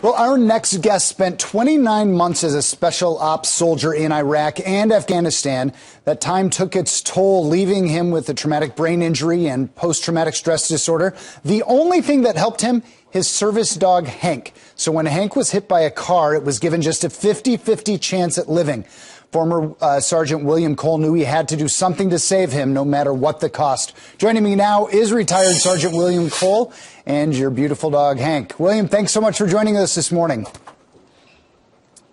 Well, our next guest spent 29 months as a special ops soldier in Iraq and Afghanistan. That time took its toll, leaving him with a traumatic brain injury and post-traumatic stress disorder. The only thing that helped him, his service dog, Hank. So when Hank was hit by a car, it was given just a 50-50 chance at living. Former Sergeant William Cole knew he had to do something to save him, no matter what the cost. Joining me now is retired Sergeant William Cole and your beautiful dog, Hank. William, thanks so much for joining us this morning.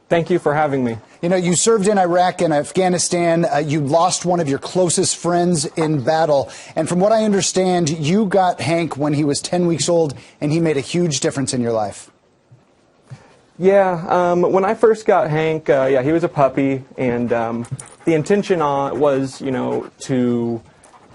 Thank you for having me. You know, you served in Iraq and Afghanistan. You lost one of your closest friends in battle. And from what I understand, you got Hank when he was 10 weeks old, and he made a huge difference in your life. Yeah, when I first got Hank, he was a puppy, and the intention was, to,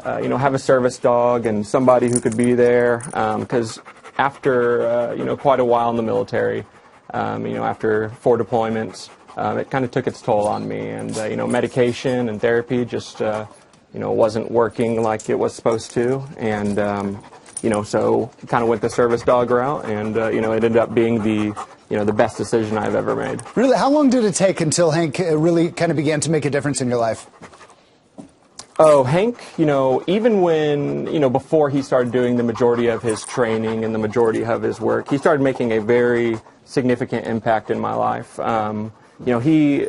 have a service dog and somebody who could be there, because after, quite a while in the military, after 4 deployments, it kind of took its toll on me, and, medication and therapy just, wasn't working like it was supposed to, and, so kind of went the service dog route, and, it ended up being the best decision I've ever made. Really? How long did it take until Hank really kind of began to make a difference in your life? Oh, Hank, even when, before he started doing the majority of his training and the majority of his work, he started making a very significant impact in my life. He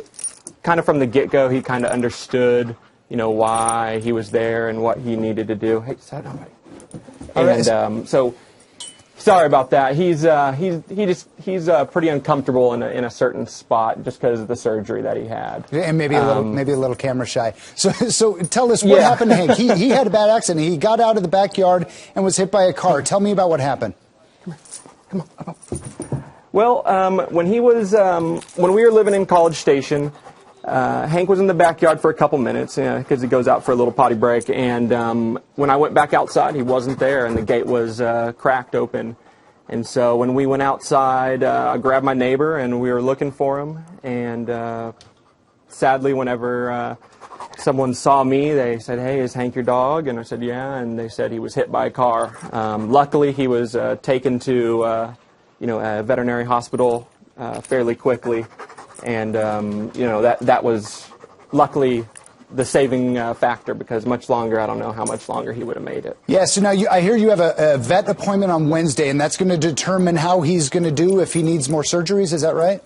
kind of from the get-go, he kind of understood, why he was there and what he needed to do. Hey, sit down, buddy. And so, sorry about that. He's pretty uncomfortable in a certain spot just because of the surgery that he had. And maybe a little camera shy. So tell us what happened to Hank. He had a bad accident. He got out of the backyard and was hit by a car. Tell me about what happened. Come on. Well, when we were living in College Station, Hank was in the backyard for a couple minutes because he goes out for a little potty break, and when I went back outside, he wasn't there, and the gate was cracked open. And so when we went outside, I grabbed my neighbor, and we were looking for him, and sadly, whenever someone saw me, they said, "Hey, is Hank your dog?" And I said, "Yeah," and they said he was hit by a car. Luckily, he was taken to a veterinary hospital fairly quickly. And, that was luckily the saving factor, because much longer, I don't know how much longer he would have made it. Yeah, so now I hear you have a vet appointment on Wednesday, and that's going to determine how he's going to do if he needs more surgeries. Is that right?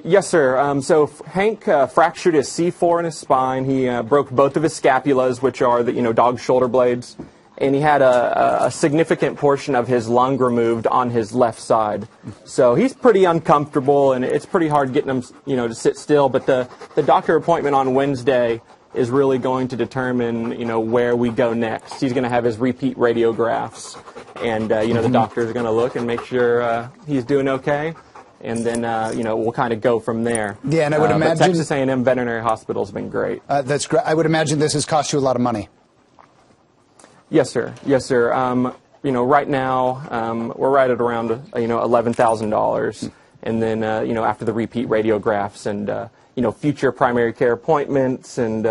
Yes, sir. So Hank fractured his C4 in his spine. He broke both of his scapulas, which are the, dog shoulder blades. And he had a significant portion of his lung removed on his left side. So he's pretty uncomfortable, and it's pretty hard getting him, to sit still. But the doctor appointment on Wednesday is really going to determine, where we go next. He's going to have his repeat radiographs, and, the doctors are going to look and make sure he's doing okay. And then, we'll kind of go from there. Yeah, and I would imagine Texas A&M Veterinary Hospital has been great. That's great. I would imagine this has cost you a lot of money. Yes, sir. Yes, sir. Right now, we're right at around, $11,000. And then, after the repeat radiographs and, future primary care appointments, and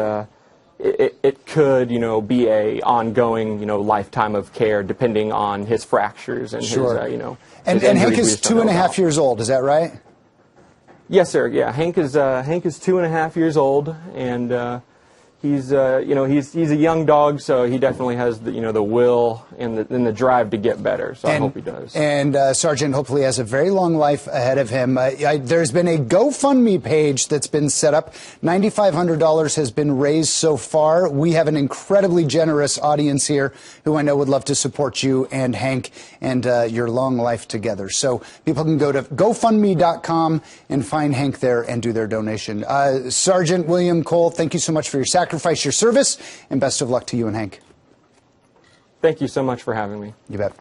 it could, be a ongoing, lifetime of care depending on his fractures and sure. his, And Hank is 2.5 years old, is that right? Yes, sir. Yeah, Hank is 2.5 years old, and he's he's a young dog, so he definitely has the will and the drive to get better. So I hope he does. And Sergeant hopefully has a very long life ahead of him. There's been a GoFundMe page that's been set up. $9,500 has been raised so far. We have an incredibly generous audience here who I know would love to support you and Hank and your long life together. So people can go to GoFundMe.com and find Hank there and do their donation. Sergeant William Cole, thank you so much for your sacrifice, your service, and best of luck to you and Hank. Thank you so much for having me. You bet.